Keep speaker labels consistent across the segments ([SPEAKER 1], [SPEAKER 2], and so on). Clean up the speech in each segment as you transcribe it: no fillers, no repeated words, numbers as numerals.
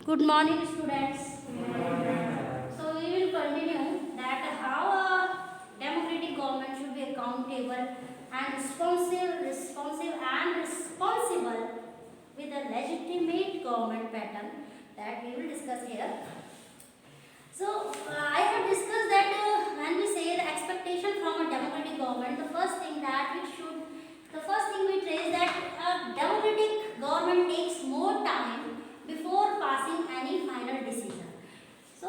[SPEAKER 1] Good morning, students. So we will continue that how a democratic government should be accountable and responsible with a legitimate government pattern that we will discuss here. So I have discussed that when we say the expectation from a democratic government, the first thing we trace that a democratic government takes more time before passing any final decision. So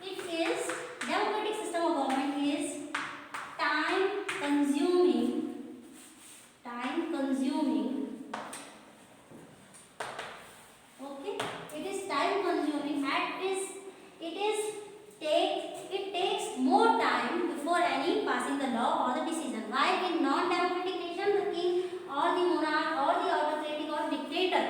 [SPEAKER 1] it is democratic system of government is time consuming, okay, it is time consuming and it takes more time before any passing the law or the decision. While in non-democratic nation, the king or the monarch or the autocratic or dictator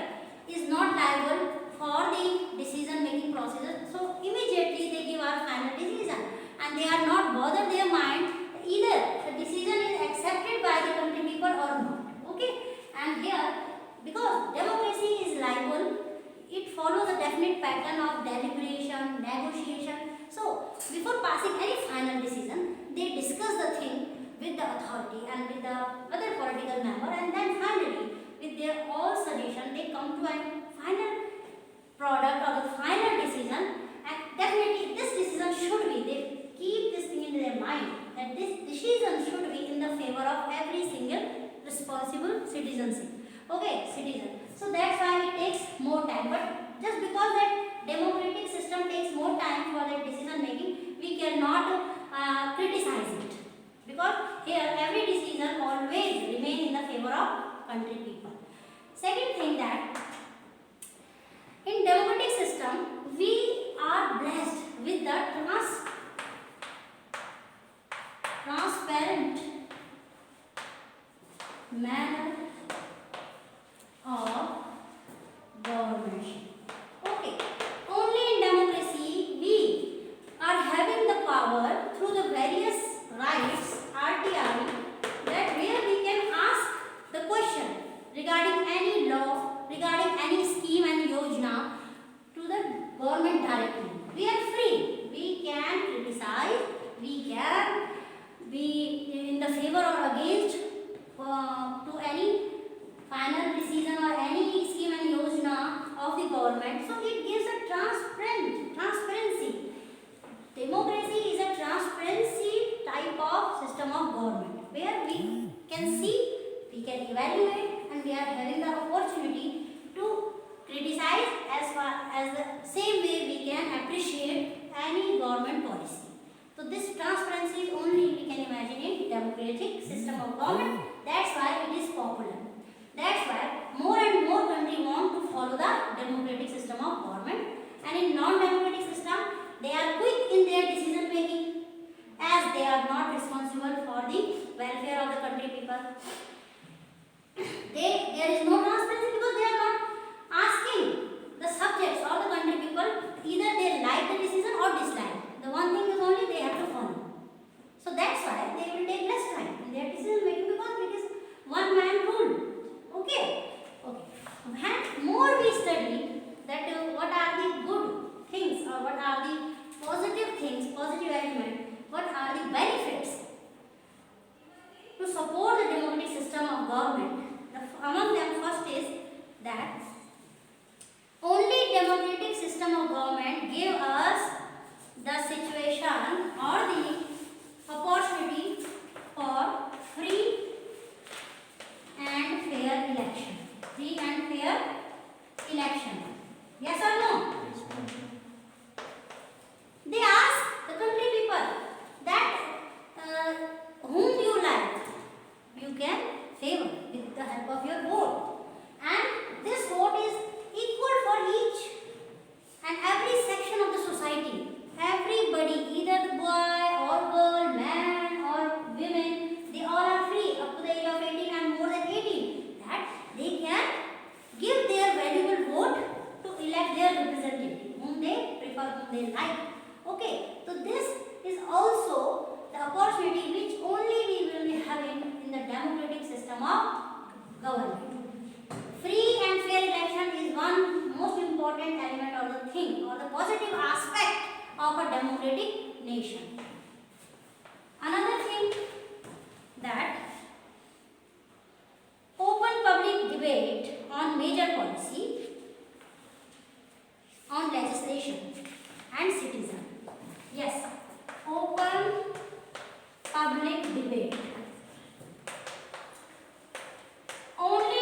[SPEAKER 1] is not liable for the decision making process. So immediately they give our final decision and they are not bother their mind either the decision is accepted by the country people or not. Okay, and here because democracy is liable, it follows a definite pattern of deliberation, negotiation. So before passing any final decision, they discuss the thing with the authority and with the other political member, and then finally with their all suggestion they come to a final product or the final decision. And definitely this decision should be, they keep this thing in their mind that this decision should be in the favor of every single responsible citizenship. Okay, citizen. So that's why it takes more time. But just because that democratic system takes more time for that decision making, we cannot criticize it. Because here every decision always remain in the favor of country people. Second thing that in democratic system we are blessed with the transparent manner of government. Okay, only in democracy we are having the power through the various rights RTI that where we can ask the question regarding any law, regarding any scheme and yojana to the government directly. We are free. We can criticize. We can be in the favor or against to any final decision or any scheme and yojana of the government. So it gives a transparency. Democracy is a transparency type of system of government where we can see, we can evaluate, and we are having the opportunity to criticize as far as the same way we can appreciate any government policy. So this transparency is only we can imagine in democratic system of government. That's why it is popular. That's why more and more countries want to follow the democratic system of government, and in non-democratic system they are quick in their decision making as they are not responsible for the welfare of the country people. There is no transparency because they are not asking the subjects or the country people either they like the decision or dislike. The one thing is only they have to follow. So that's why they will take less time in their decision making because it is one man rule. Okay. And more we study that what are the good things or what are the positive things, positive elements, what are the benefits to support the democratic system of government. Among them first is that only democratic system of government give us the situation or the opportunity for free and fair election. Free and fair election. Yes or no? They ask the country people that whom you like, you can favor with the help of your vote. And this vote is equal for each and every section of the society. Everybody, either the boy or girl, man or women, they all are free up to the age of 18 and more than 18. That they can give their valuable vote to elect their representative whom they or the positive aspect of a democratic nation. Another thing that open public debate on major policy, on legislation and citizen. Yes, open public debate. Only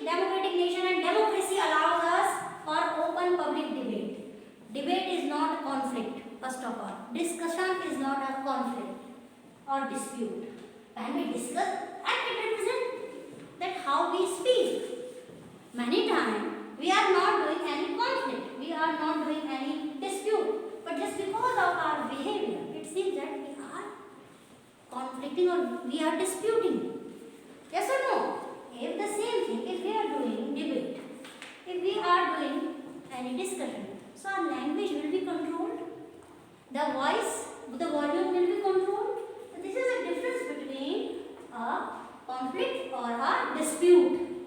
[SPEAKER 1] democratic nation and democracy allows us for open public debate. Debate is not conflict, first of all. Discussion is not a conflict or dispute. When we discuss, and it represents that how we speak. Many times we are not doing any conflict, we are not doing any dispute, but just because of our behavior, it seems that we are conflicting or we are disputing. Yes or no? If the same thing, if we are doing debate, if we are doing any discussion, so our language will be controlled, the voice, the volume will be controlled. So this is a difference between a conflict or a dispute.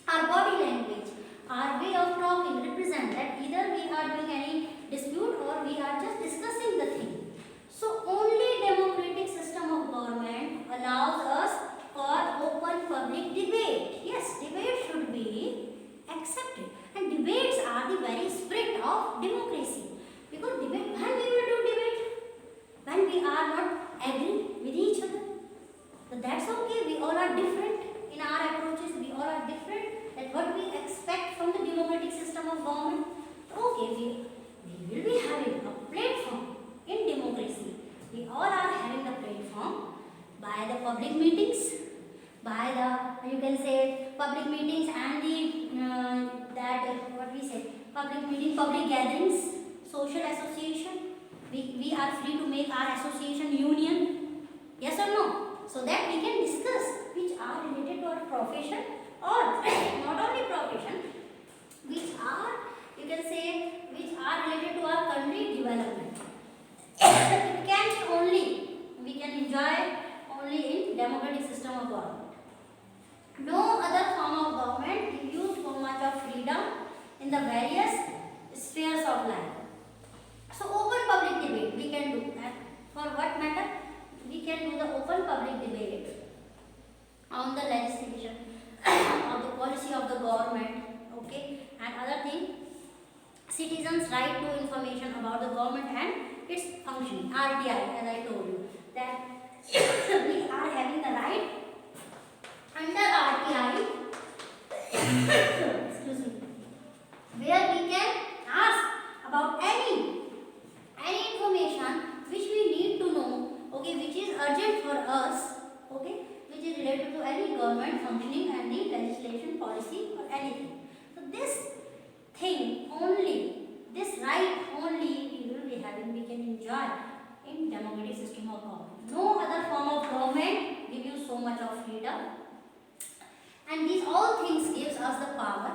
[SPEAKER 1] Our body language, our way of talking represent that either we are doing any dispute or we are just discussing the thing. So only democratic system of government allows us for open public debate. Yes, debate should be accepted, and debates are the very spirit of democracy. Because debate, when we will do debate, when we are not agree with each other, so that's okay. We all are different in our approaches. We all are different. That what we expect from the democratic system of government. Okay, we will be having a platform in democracy. We all are having a platform by the public meetings, by the, you can say, public meetings and the what we say, public meeting, public gatherings, social association. We are free to make our association union. Yes or no? So that we can discuss which are related to our profession or not only profession, which are, you can say, which are related to our country development. It can be only, we can enjoy only in democratic system of government. No other form of government gives you so much of freedom in the various spheres of life. So open public debate we can do that. For what matter? We can do the open public debate on the legislation of the policy of the government, okay, and other thing, citizens' right to information about the government and its functioning. RTI, as I told you, that we are having the right under RTI, excuse me, where we can ask about any information which we need to know, okay, which is urgent for us, okay, which is related to any government functioning and the legislation, policy or anything. So this thing only, this right only we will be having, we can enjoy in democratic system of government. No other form of government give you so much of freedom. And these all things gives us the power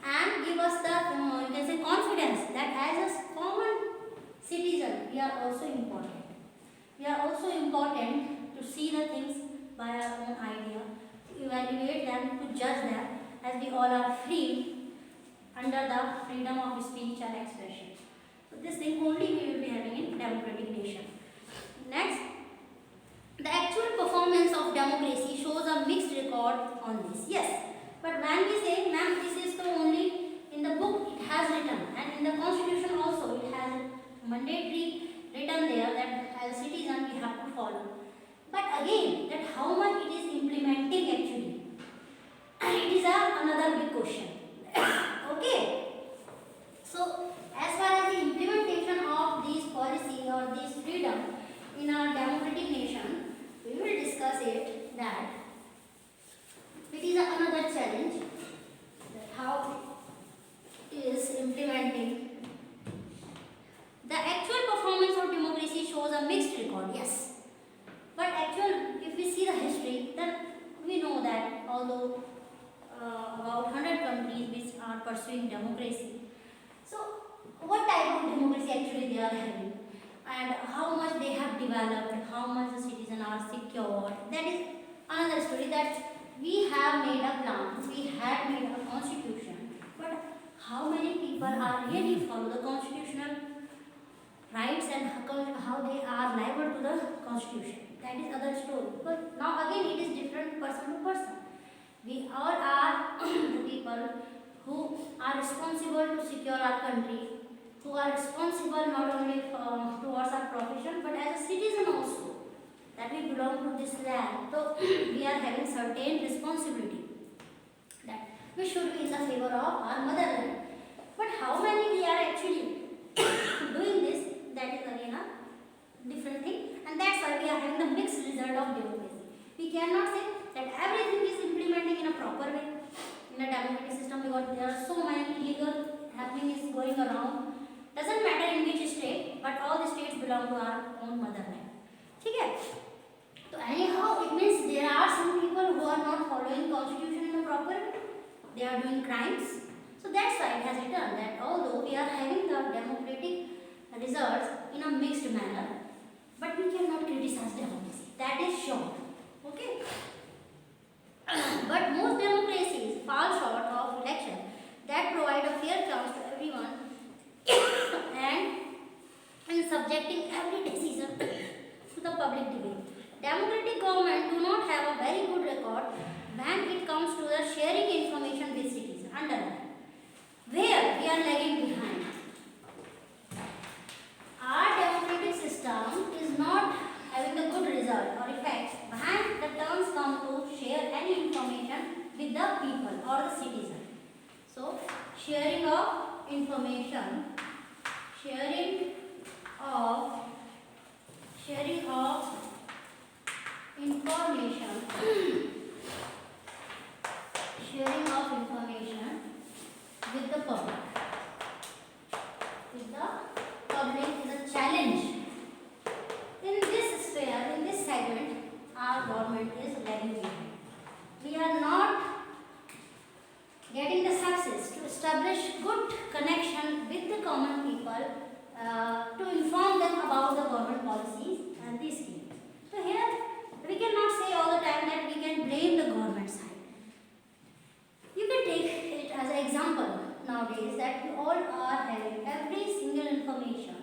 [SPEAKER 1] and give us the, you can say, confidence that as a common citizen, we are also important. We are also important to see the things by our own idea, to evaluate them, to judge them, as we all are free under the freedom of speech and expression. So this thing only we will be having in democratic nation. Next, the actual performance of democracy shows a mixed record on this. Yes, but when we say, ma'am, this is the only in the book it has written, and in the constitution also it has mandatory written there that as a citizen we have to follow. But again, that how much it is implementing actually, it is another big question. Okay. So as far as the implementation of these policy or these freedom in our democratic nation, we will discuss it that it is another challenge, that how it is implementing. The actual performance of democracy shows a mixed record, yes. But if we see the history, then we know that although about 100 countries which are pursuing democracy, so what type of democracy actually they are having, and how much they have developed, how much the citizens are secured, that is another story. That we have made a plan, we had made a constitution, but how many people people are really follow the constitutional rights and how they are liable to the constitution. That is other story. But now again it is different person to person. We all are the people who are responsible to secure our country, who are responsible not only towards our profession but as a citizen also, that we belong to this land. So we are having certain responsibility that we should be in the favor of our motherland. But how many we are actually doing this, that is again a different thing, and that's why we are having the mixed result of democracy. We cannot say that everything is implementing in a proper way in a democratic system, because there are so many illegal happenings going around. Doesn't matter in which state, but all the states belong to our own motherland. Okay? So anyhow, it means there are some people who are not following constitution in a proper way. They are doing crimes. So that's why it has written that although we are having the democratic results in a mixed manner, but we cannot criticize democracy. That is sure. Okay? But most democracies fall short of election that provide a fair chance to everyone and in subjecting every decision to the public debate. Democratic government do not have a very good record when it comes to the sharing information with citizens. Underline where we are lagging behind. Our democratic system is not having a good result or effect when the terms come to share any information with the people or the citizen. So, sharing of information, sharing of information, sharing of information with the public. With the public is a challenge. In this sphere, in this segment, our government is lagging behind. We are not getting the success to establish good connection with the common people to inform them about the government policies and these schemes. So here, we cannot say all the time that we can blame the government side. You can take it as an example nowadays that we all are having every single information,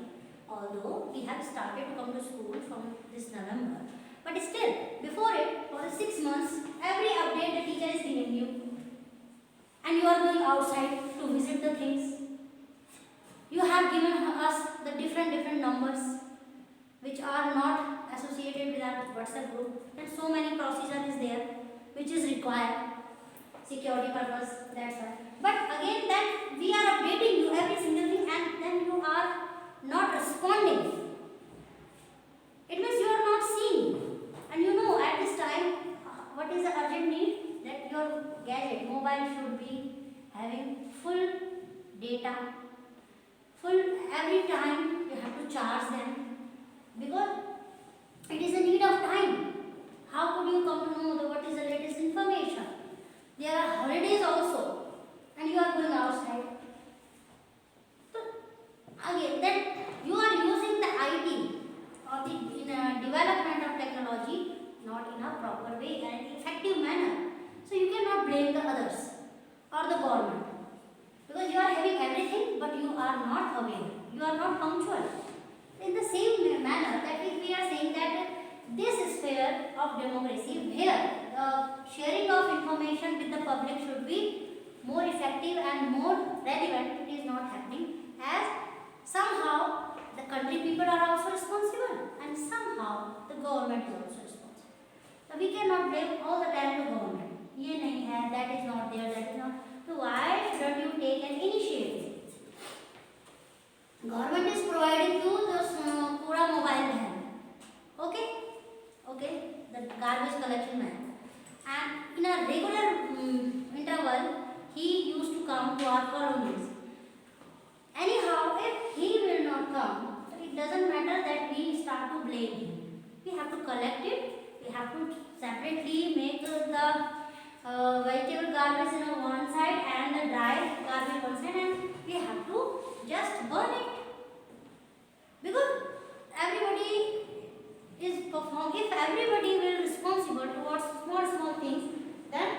[SPEAKER 1] although we have started to come to school from this November. But still, before it, for 6 months, every update the teacher is giving you, and you are going outside to visit the things. You have given us the different numbers which are not associated with our WhatsApp group, and so many procedure is there which is required, security purpose, that's why. But again, then we are updating you every single thing, and then you are not responding. It means you are not seeing. And you know at this time, what is the urgent need? That your gadget, mobile should be having full data. Full every time you have to charge them. Because it is a need of time. How could you come to know what is the latest information? There are holidays also, and you are going outside. So again, then you are using the IT or the development of technology not in a proper way and effective manner. So you cannot blame the others or the government, because you are having everything but you are not aware. You are not punctual. In the same manner, that if we are saying that this sphere of democracy where the sharing of information with the public should be more effective and more relevant, it is not happening, as somehow the country people are also responsible and somehow the government is also responsible. So we cannot blame all the time the government. Ye nahi hai, that is not there, that is not. So why shouldn't you take an initiative? Government is providing you the pura mobile van. Okay? Okay, the garbage collection man, and in a regular interval he used to come to our colonies. Anyhow, if he will not come, it doesn't matter that we start to blame him. We have to collect it, we have to separately make the vegetable garbage in one side and the dry garbage one side, and we have to just burn it, because everybody is performed. If everybody will responsible towards small things, then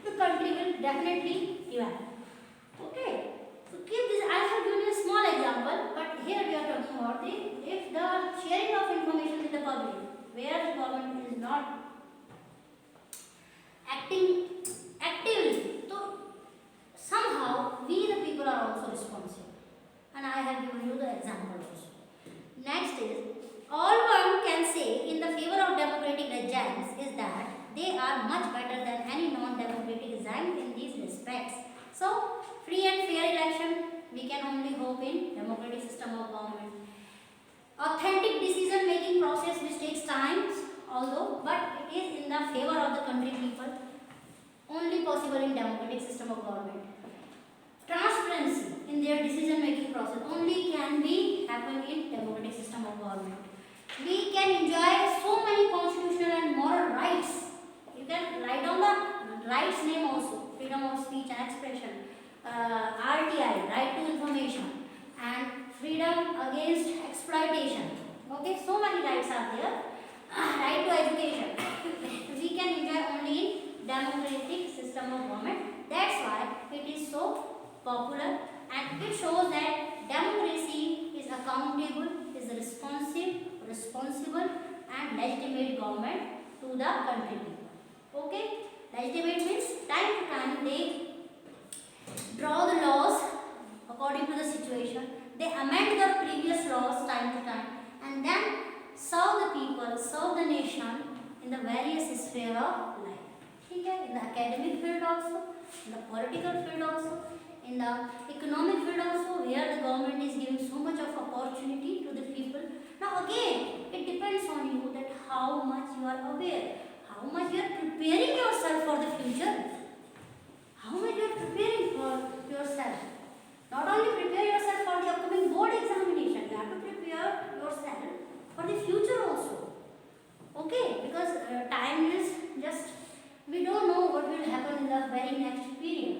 [SPEAKER 1] the country will definitely develop. Okay, so keep this they are much better than any non-democratic regime in these respects. So, free and fair election, we can only hope in democratic system of government. Authentic decision making process which takes time, although, but it is in the favor of the country people, only possible in democratic system of government. Transparency in their decision making process only can be happen in democratic system of government. We can enjoy so many constitutional and moral rights. You can write down the rights name also: freedom of speech and expression, RTI, right to information, and freedom against exploitation. Okay, so many rights are there. Right to education. We can enjoy only in democratic system of government. That's why it is so popular, and it shows that democracy is accountable, is responsible and legitimate government to the country people. Okay, legitimate means time to time they draw the laws according to the situation, they amend the previous laws time to time, and then serve the people, serve the nation in the various sphere of life. Okay, in the academic field also, in the political field also, in the economic field also, where the government is giving so much of opportunity to the people. Now again, it depends on you that how much you are aware, how much you are preparing yourself for the future, how much you are preparing for yourself. Not only prepare yourself for the upcoming board examination, you have to prepare yourself for the future also. Okay, because time is just, we don't know what will happen in the very next period.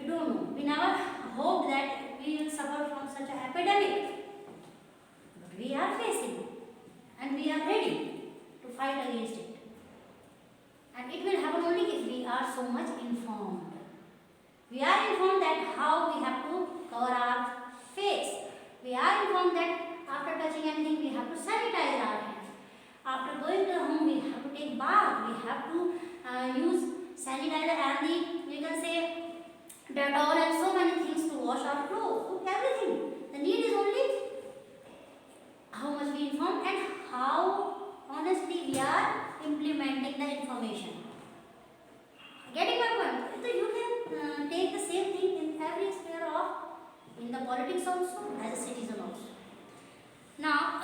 [SPEAKER 1] We don't know. We never hope that we will suffer from such an epidemic. But we are facing it, and we are ready to fight against it. And it will happen only if we are so much informed. We are informed that how we have to cover our face. We are informed that after touching anything we have to sanitize our hands. After going to the home we have to take bath. We have to use sanitizer and we can say Dettol and so many things to wash our clothes. So everything. The need is only how much we inform and how honestly we are implementing the information. Getting my point? So you can take the same thing in every sphere of, in the politics also, as a citizen also. Now,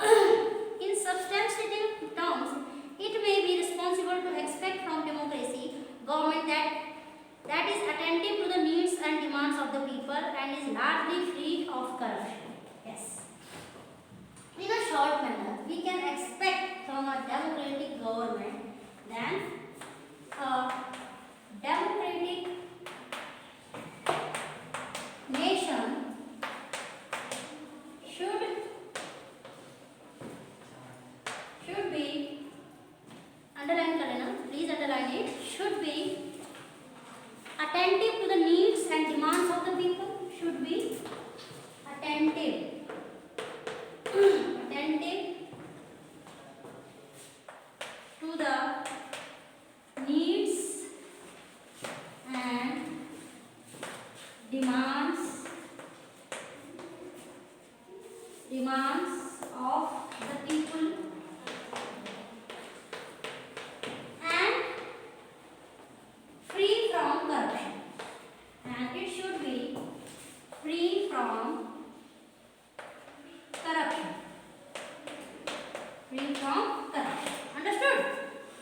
[SPEAKER 1] in substantive terms, it may be responsible to expect from democracy government that is attentive to the needs and demands of the people and is largely free of corruption. Yes. In a short manner, we can expect from a democratic government then a democratic nation should be, underline Kalina, please underline it, should be attentive to the needs and demands of the people, should be attentive to the needs and demands of the people and free from corruption, and it should be free from corruption. Understood?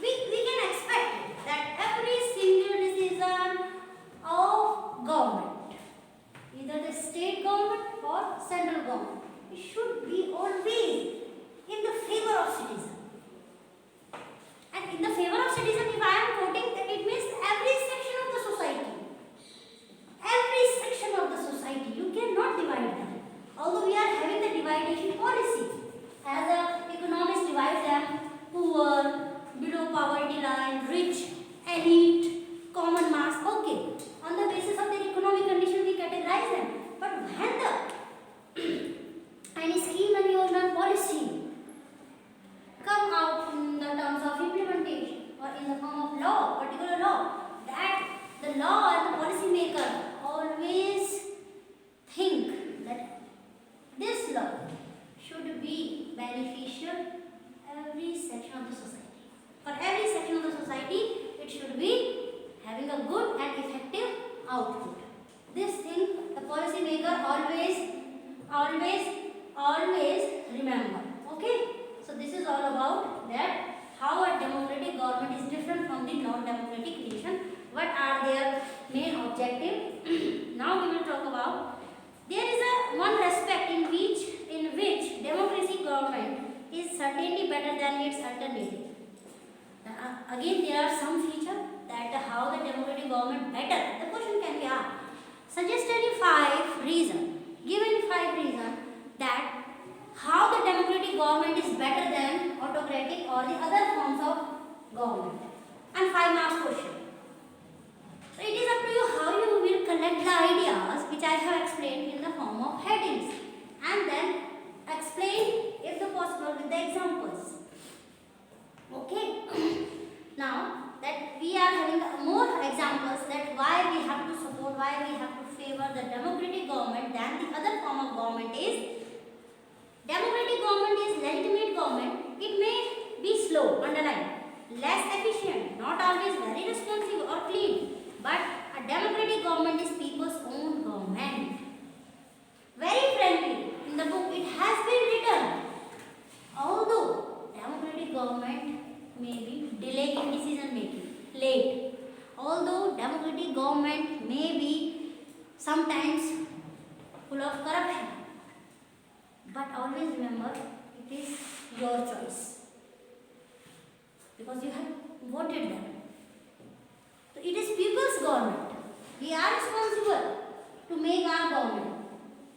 [SPEAKER 1] We can expect that every single decision of government, either the state government or central government, it should be always in the favor of citizen. And in the favor of citizen, if I am quoting, then it means every section of the society. Every section of the society, you cannot divide them. Although we are having the dividation policy, as the economists divide them, poor, below poverty line, rich, elite, common mass, okay. On the basis of their economic condition, we categorize them. But when the any scheme and yojana policy always remember. Okay, so this is all about that, how a democratic government is different from the non-democratic nation, what are their main objective. Now we will talk about, there is a one respect in which democracy government is certainly better than its alternative. Again, there are some features that how the democratic government better. The question can be asked. Suggest any 5 reasons. Give any 5 reasons that how the democratic government is better than autocratic or the other forms of government. And 5 marks question. So it is up to you how you will collect the ideas which I have explained in the form of headings, and then explain if the possible with the examples. Okay. Now that we are having more examples that why we have to support, why we have to favor the democratic government than the other form of government is, democratic government is legitimate government. It may be slow, underline, less efficient, not always very responsive or clean, but a democratic government is people's own government. Very friendly. In the book it has been written, although democratic government may be delaying in decision making, late. Although democratic government may be sometimes full of corruption, but always remember it is your choice because you have voted them. So it is people's government. We are responsible to make our government.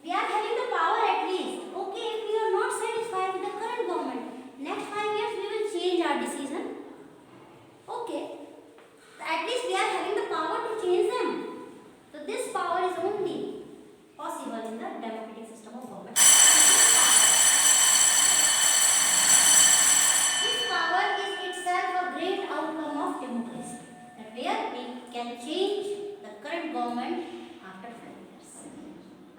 [SPEAKER 1] We are having the power at least. Okay, if we are not satisfied with the current government, next 5 years we will change our decision. Okay, at least we are having the power to change them. So this power is only possible in the democratic system of government. This power is itself a great outcome of democracy, that where we can change the current government after 5 years.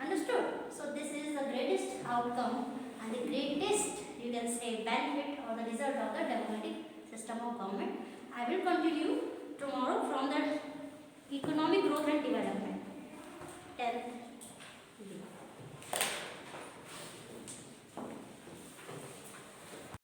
[SPEAKER 1] Understood? So this is the greatest outcome and the greatest, you can say, benefit or the result of the democratic system of government. I will continue tomorrow from the economic growth and development, 10th